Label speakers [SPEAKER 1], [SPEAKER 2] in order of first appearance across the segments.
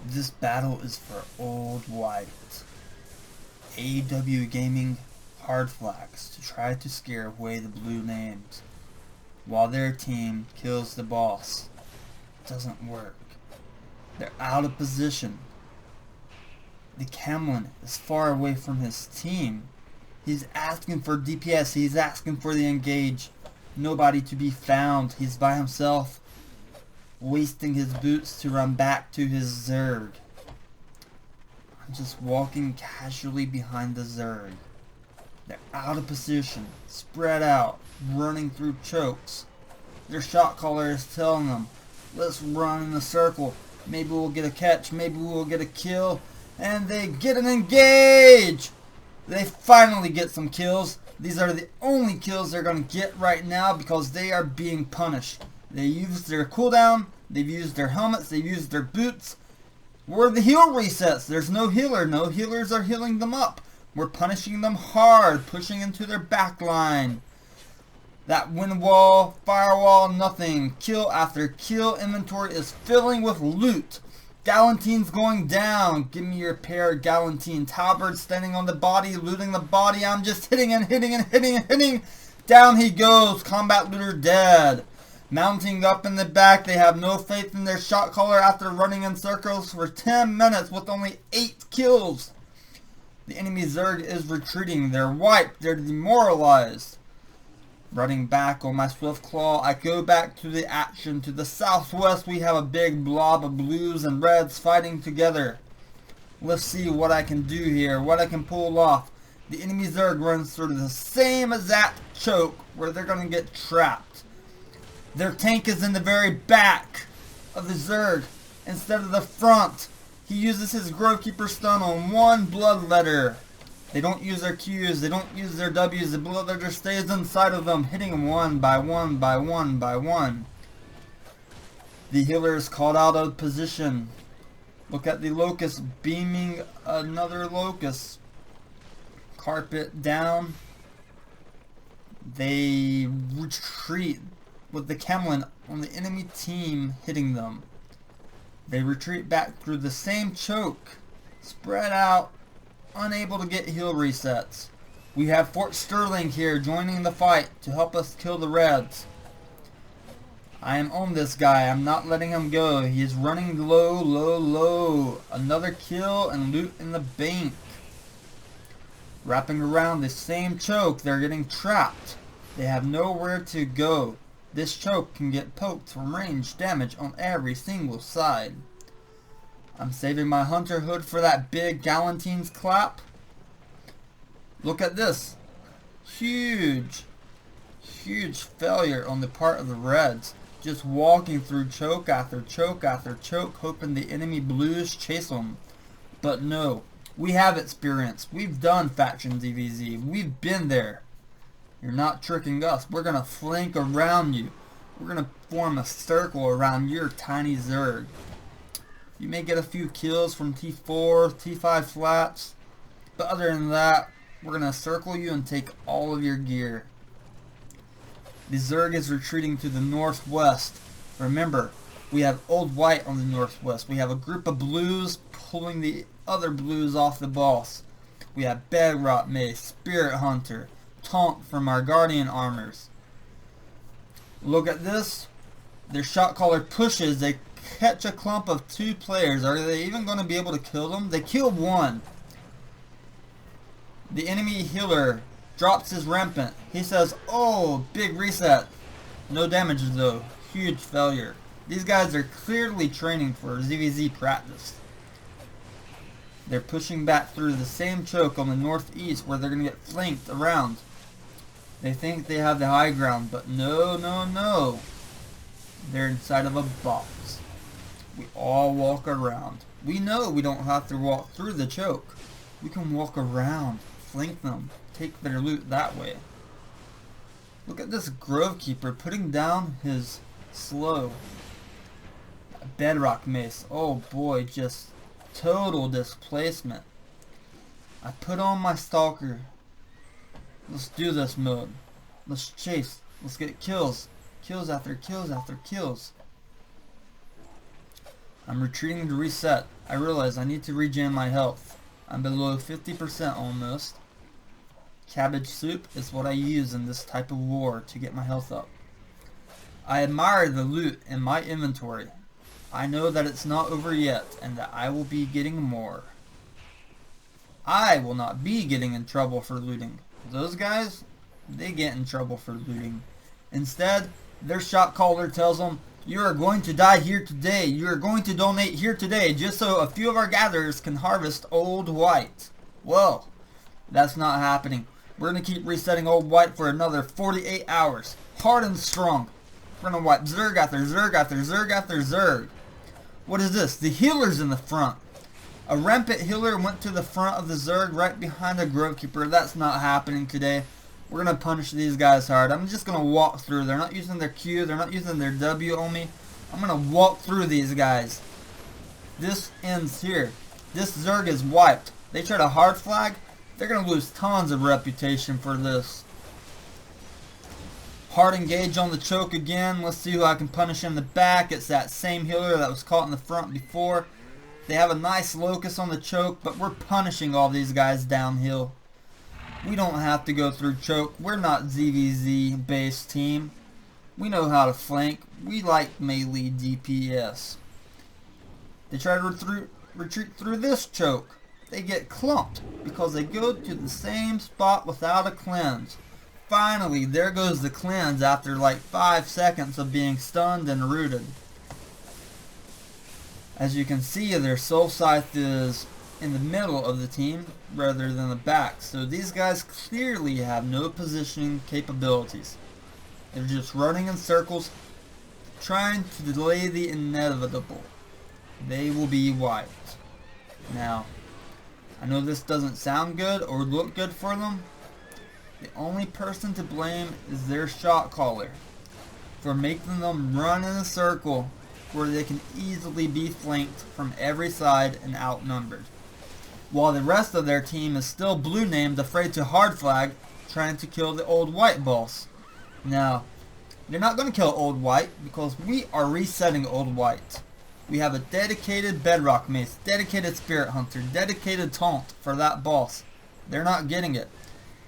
[SPEAKER 1] This battle is for Old White. AW Gaming hard flags to try to scare away the blue names, while their team kills the boss. Doesn't work. They're out of position. The Camlin is far away from his team. He's asking for DPS. He's asking for the engage. Nobody to be found. He's by himself, wasting his boots to run back to his Zerg. I'm just walking casually behind the Zerg. They're out of position, spread out, running through chokes. Their shot caller is telling them, let's run in a circle. Maybe we'll get a catch, maybe we'll get a kill. And they get an engage! They finally get some kills. These are the only kills they're going to get right now because they are being punished. They used their cooldown, they've used their helmets, they've used their boots. Where the heal resets, there's no healer. No healers are healing them up. We're punishing them hard, pushing into their back line. That wind wall, firewall, nothing. Kill after kill. Inventory is filling with loot. Gallantine's going down. Give me your pair, Gallantine. Talbert standing on the body, looting the body. I'm just hitting and hitting and hitting and hitting. Down he goes. Combat looter dead. Mounting up in the back. They have no faith in their shot caller after running in circles for 10 minutes with only 8 kills. The enemy Zerg is retreating. They're wiped. They're demoralized. Running back on my Swift Claw, I go back to the action. To the southwest, we have a big blob of blues and reds fighting together. Let's see what I can do here, what I can pull off. The enemy Zerg runs through the same exact choke where they're going to get trapped. Their tank is in the very back of the Zerg instead of the front. He uses his Grovekeeper stun on one bloodletter. They don't use their Qs, they don't use their Ws. The bloodletter stays inside of them, hitting them one by one by one by one. The healer is called out of position. Look at the Locust beaming another Locust. Carpet down. They retreat with the Camlin on the enemy team hitting them. They retreat back through the same choke, spread out, unable to get heal resets. We have Fort Sterling here joining the fight to help us kill the Reds. I am on this guy. I'm not letting him go. He is running low, low, low. Another kill and loot in the bank. Wrapping around the same choke, they're getting trapped. They have nowhere to go. This choke can get poked from range damage on every single side. I'm saving my Hunter Hood for that big Gallantine's clap. Look at this. Huge failure on the part of the Reds. Just walking through choke after choke after choke, hoping the enemy blues chase them. But no, we have experience. We've done Faction ZVZ. We've been there. You're not tricking us. We're going to flank around you. We're going to form a circle around your tiny Zerg. You may get a few kills from T4, T5 flats. But other than that, we're going to circle you and take all of your gear. The Zerg is retreating to the northwest. Remember, we have Old White on the northwest. We have a group of blues pulling the other blues off the boss. We have Bedrock Mace, Spirit Hunter, Taunt from our Guardian armors. Look at this. Their shot caller pushes. They catch a clump of 2 players. Are they even going to be able to kill them? They killed one. The enemy healer drops his rampant. He says, oh, big reset. No damage though. Huge failure. These guys are clearly training for ZVZ practice. They're pushing back through the same choke on the northeast where they're going to get flanked around. They think they have the high ground, but no, no, no. They're inside of a box. We all walk around. We know we don't have to walk through the choke. We can walk around, flank them, take their loot that way. Look at this Grovekeeper putting down his slow. Bedrock Mace. Oh boy, just total displacement. I put on my Stalker. Let's do this mode. Let's chase. Let's get kills. Kills after kills after kills. I'm retreating to reset. I realize I need to regen my health. I'm below 50% almost. Cabbage soup is what I use in this type of war to get my health up. I admire the loot in my inventory. I know that it's not over yet and that I will be getting more. I will not be getting in trouble for looting. Those guys, they get in trouble for looting. Instead, their shot caller tells them, you are going to die here today. You are going to donate here today just so a few of our gatherers can harvest Old White. Well, that's not happening. We're going to keep resetting Old White for another 48 hours. Hard and strong. We're going to wipe Zerg after Zerg after Zerg after Zerg. What is this? The healer's in the front. A rampant healer went to the front of the Zerg right behind the Grovekeeper. That's not happening today. We're going to punish these guys hard. I'm just going to walk through. They're not using their Q. They're not using their W on me. I'm going to walk through these guys. This ends here. This Zerg is wiped. They try to hard flag. They're going to lose tons of reputation for this. Hard engage on the choke again. Let's see who I can punish in the back. It's that same healer that was caught in the front before. They have a nice locus on the choke, but we're punishing all these guys downhill. We don't have to go through choke. We're not ZVZ based team. We know how to flank. We like melee DPS. They try to retreat through this choke. They get clumped because they go to the same spot without a cleanse. Finally, there goes the cleanse after like 5 seconds of being stunned and rooted. As you can see, their soul scythe is in the middle of the team rather than the back. So these guys clearly have no positioning capabilities. They're just running in circles, trying to delay the inevitable. They will be wiped. Now, I know this doesn't sound good or look good for them. The only person to blame is their shot caller for making them run in a circle where they can easily be flanked from every side and outnumbered, while the rest of their team is still blue named afraid to hard flag, trying to kill the Old White boss. Now, they're not going to kill Old White because we are resetting Old White. We have a dedicated Bedrock Mace, dedicated Spirit Hunter, dedicated Taunt for that boss. They're not getting it.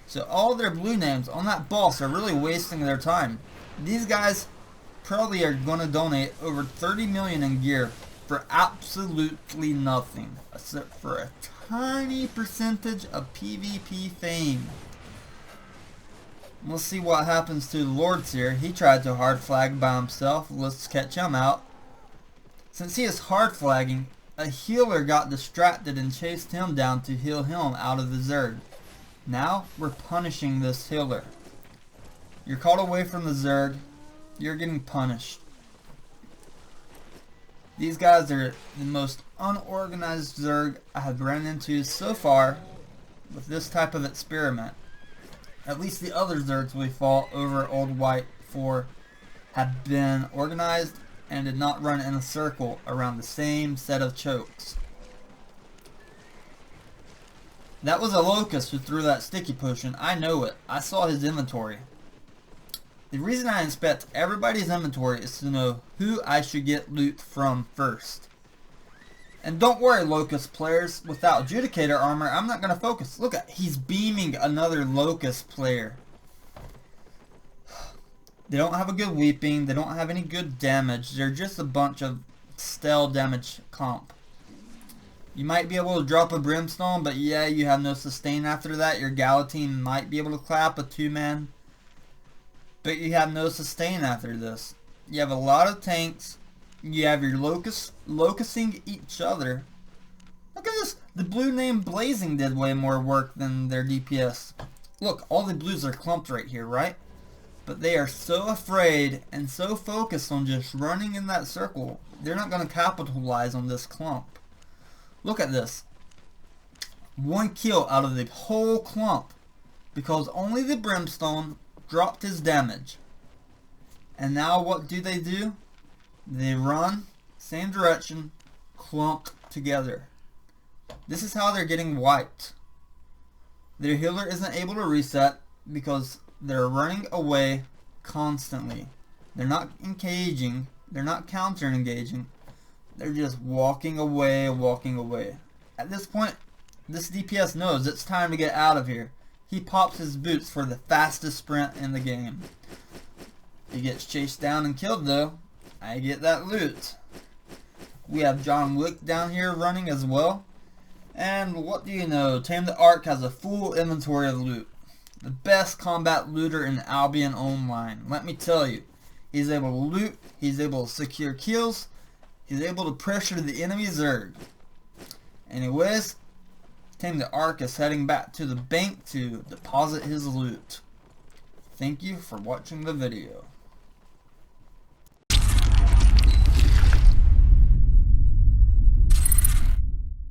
[SPEAKER 1] So all their blue names on that boss are really wasting their time. These guys probably are going to donate over 30 million in gear for absolutely nothing, except for a tiny percentage of PvP fame. We'll see what happens to the Lords here. He tried to hard flag by himself. Let's catch him out. Since he is hard flagging, a healer got distracted and chased him down to heal him out of the Zerg. Now we're punishing this healer. You're caught away from the Zerg. You're getting punished. These guys are the most unorganized Zerg I have ran into so far with this type of experiment. At least the other Zergs we fought over Old White for have been organized and did not run in a circle around the same set of chokes. That was a Locust who threw that sticky potion. I know it. I saw his inventory. The reason I inspect everybody's inventory is to know who I should get loot from first. And don't worry, Locust players. Without Judicator armor, I'm not going to focus. Look at, he's beaming another Locust player. They don't have a good weeping. They don't have any good damage. They're just a bunch of stale damage comp. You might be able to drop a Brimstone, but yeah, you have no sustain after that. Your Galatine might be able to clap a 2-man. But you have no sustain after this. You have a lot of tanks. You have your locusting each other. Look at this. The blue name Blazing did way more work than their DPS. Look, all the blues are clumped right here, right? But they are so afraid and so focused on just running in that circle, they're not going to capitalize on this clump. Look at this. 1 kill out of the whole clump because only the Brimstone dropped his damage. And now what do? They run, same direction, clumped together. This is how they're getting wiped. Their healer isn't able to reset because they're running away constantly. They're not engaging. They're not counter-engaging. They're just walking away, walking away. At this point, this DPS knows it's time to get out of here. He pops his boots for the fastest sprint in the game. He gets chased down and killed though. I get that loot. We have John Wick down here running as well. And what do you know, tametheark has a full inventory of loot. The best combat looter in Albion Online. Let me tell you, he's able to loot, he's able to secure kills, he's able to pressure the enemy Zerg. Anyways, tametheark is heading back to the bank to deposit his loot. Thank you for watching the video.